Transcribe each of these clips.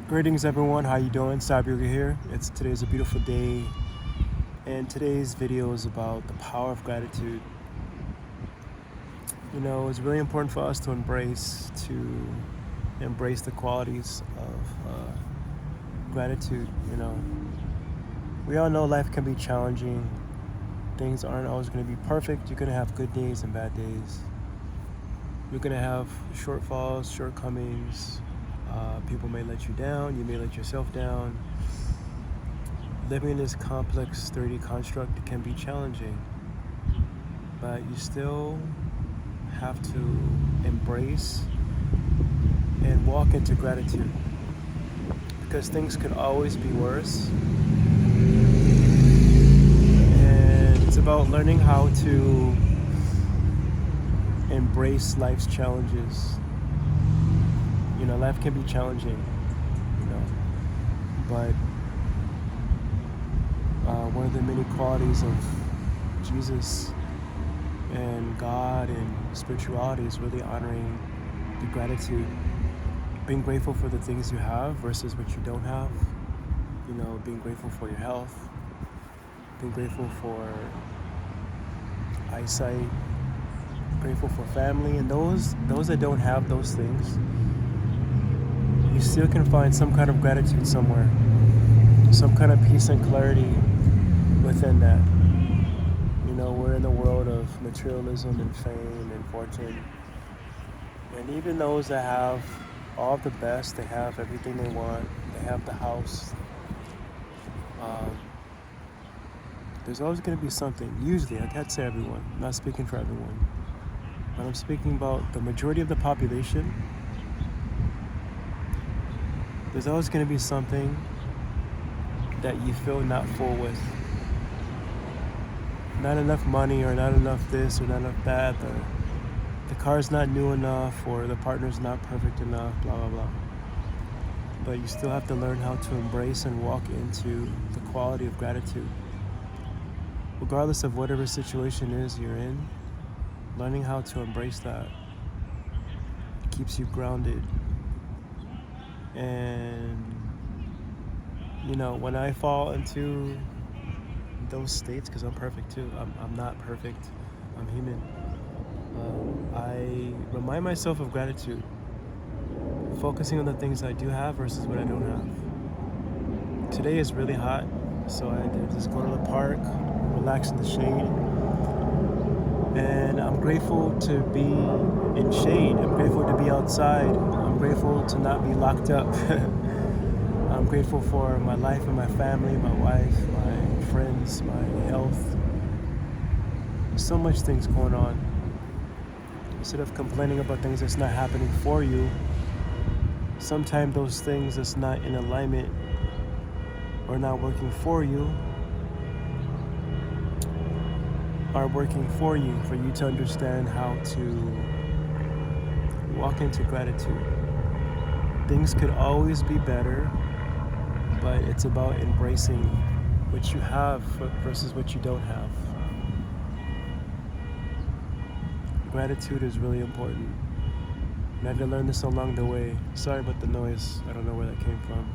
Greetings everyone, how you doing? Cyberyoga here. Today's a beautiful day, and today's video is about the power of gratitude. It's really important for us to embrace the qualities of gratitude. We all know life can be challenging. Things aren't always going to be perfect. You're going to have good days and bad days. You're going to have shortfalls, shortcomings. People may let you down. You may let yourself down. Living in this complex, sturdy construct can be challenging, but you still have to embrace and walk into gratitude, because things could always be worse. And it's about learning how to embrace life's challenges. Life can be challenging, but one of the many qualities of Jesus and God and spirituality is really honoring the gratitude, being grateful for the things you have versus what you don't have. Being grateful for your health, being grateful for eyesight, grateful for family, and those that don't have those things, you still can find some kind of gratitude somewhere, some kind of peace and clarity within that. We're in the world of materialism and fame and fortune, and even those that have all the best, they have everything they want, they have the house, there's always going to be something, usually, I can't say everyone, I'm not speaking for everyone, but I'm speaking about the majority of the population. There's always going to be something that you feel not full with. Not enough money, or not enough this, or not enough that, or the car's not new enough, or the partner's not perfect enough, blah, blah, blah. But you still have to learn how to embrace and walk into the quality of gratitude. Regardless of whatever situation is you're in, learning how to embrace that keeps you grounded. And when I fall into those states, because I'm perfect too, I'm not perfect, I'm human, I remind myself of gratitude, focusing on the things I do have versus what I don't have. Today is really hot, so I did just go to the park, relax in the shade, and I'm grateful to be in shade. I'm grateful to be outside. I'm grateful to not be locked up. I'm grateful for my life and my family, my wife, my friends, my health. There's so much things going on. Instead of complaining about things that's not happening for you, sometimes those things that's not in alignment or not working for you are working for you to understand how to walk into gratitude. Things could always be better, but it's about embracing what you have versus what you don't have. Gratitude is really important. And I had to learn this along the way. Sorry about the noise. I don't know where that came from.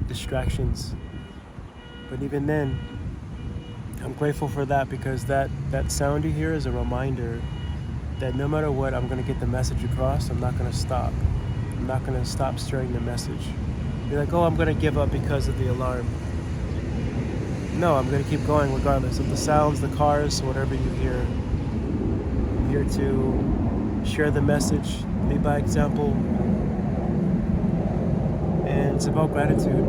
Distractions. But even then, I'm grateful for that, because that sound you hear is a reminder that no matter what, I'm going to get the message across. I'm not going to stop. I'm not going to stop sharing the message. You're like, oh, I'm going to give up because of the alarm. No, I'm going to keep going regardless of the sounds, the cars, whatever you hear. I'm here to share the message, lead by example. And it's about gratitude,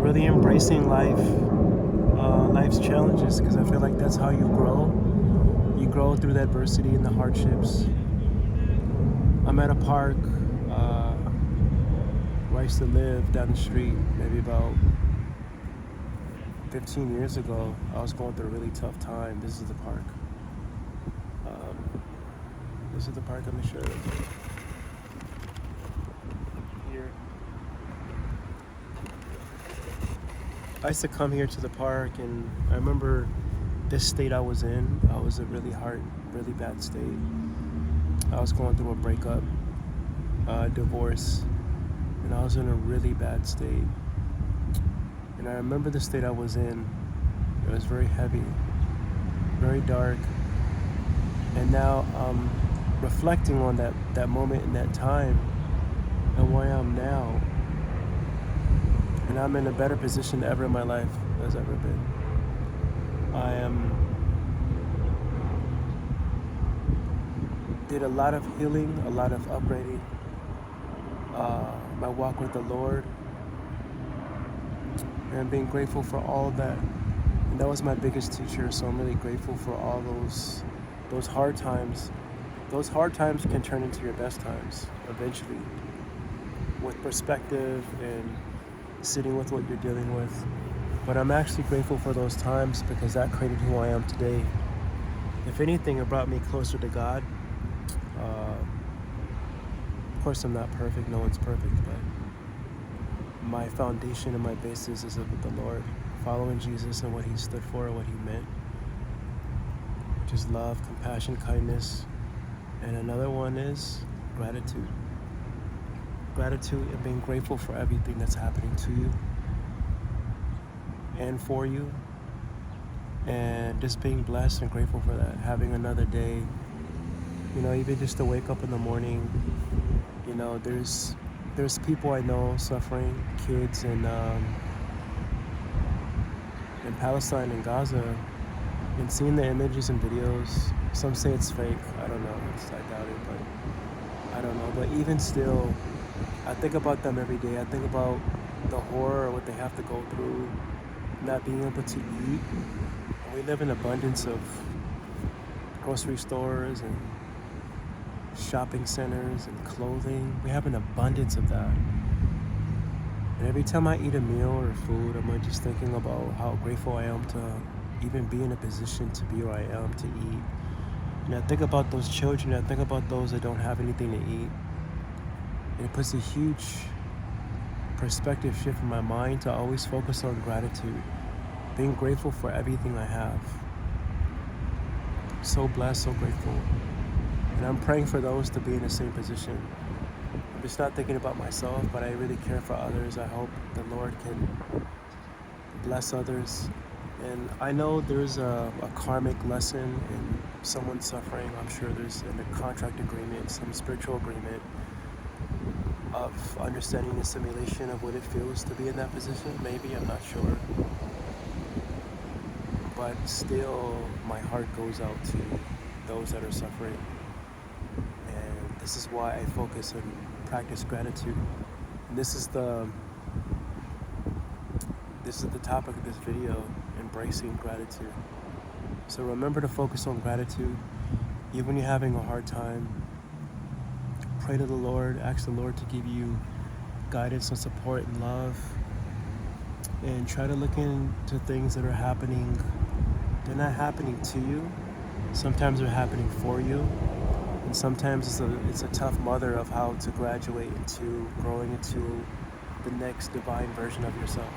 really embracing life's challenges, because I feel like that's how you grow. You grow through the adversity and the hardships. I'm at a park where I used to live down the street, maybe about 15 years ago. I was going through a really tough time. This is the park. This is the park I'm sure here. I used to come here to the park, and I remember this state I was in. I was a really bad state. I was going through a breakup, divorce, and I was in a really bad state. And I remember the state I was in. It was very heavy, very dark. And now I'm reflecting on that moment in that time and where I am now. And I'm in a better position ever in my life as ever been. Did a lot of healing, a lot of upgrading, my walk with the Lord, and being grateful for all of that. And that was my biggest teacher, so I'm really grateful for all those hard times. Those hard times can turn into your best times eventually, with perspective and sitting with what you're dealing with. But I'm actually grateful for those times because that created who I am today. If anything, it brought me closer to God. Of course, I'm not perfect. No one's perfect, but my foundation and my basis is with the Lord, following Jesus and what He stood for and what He meant, which is love, compassion, kindness. And another one is gratitude. Gratitude and being grateful for everything that's happening to you and for you, and just being blessed and grateful for that. Having another day, even just to wake up in the morning. There's people I know suffering, kids in Palestine and Gaza, and seeing the images and videos. Some say it's fake. I don't know. I doubt it, but I don't know. But even still, I think about them every day. I think about the horror, what they have to go through, not being able to eat. We live in abundance of grocery stores and shopping centers and clothing. We have an abundance of that. And every time I eat a meal or food, I'm just thinking about how grateful I am to even be in a position to be where I am to eat. And I think about those children. I think about those that don't have anything to eat. And it puts a huge perspective shift in my mind to always focus on gratitude, being grateful for everything I have. So blessed, so grateful. And I'm praying for those to be in the same position. I'm just not thinking about myself, but I really care for others. I hope the Lord can bless others. And I know there's a karmic lesson in someone suffering. I'm sure there's in a contract agreement, some spiritual agreement of understanding the simulation of what it feels to be in that position. Maybe, I'm not sure. But still, my heart goes out to those that are suffering. And this is why I focus and practice gratitude. And this is the topic of this video, embracing gratitude. So remember to focus on gratitude. Even when you're having a hard time, pray to the Lord, ask the Lord to give you guidance and support and love. And try to look into things that are happening. They're not happening to you. Sometimes they're happening for you. And sometimes it's a tough mother of how to graduate into growing into the next divine version of yourself.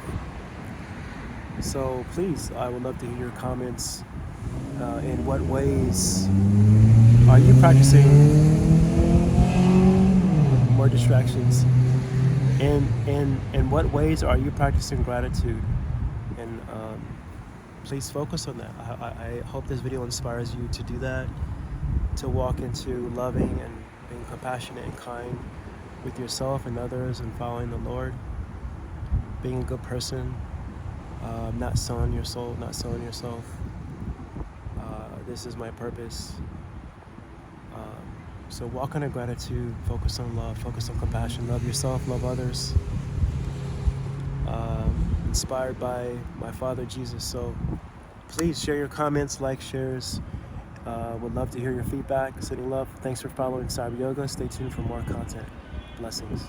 So please, I would love to hear your comments. In what ways are you practicing more distractions? In what ways are you practicing gratitude? And please focus on that. I hope this video inspires you to do that, to walk into loving and being compassionate and kind with yourself and others and following the Lord, being a good person, not selling your soul, not selling yourself. This is my purpose. So walk in gratitude, focus on love, focus on compassion, love yourself, love others. Inspired by my Father Jesus. So please share your comments, like, shares. Would love to hear your feedback. Sending love. Thanks for following Cyberyoga. Stay tuned for more content. Blessings.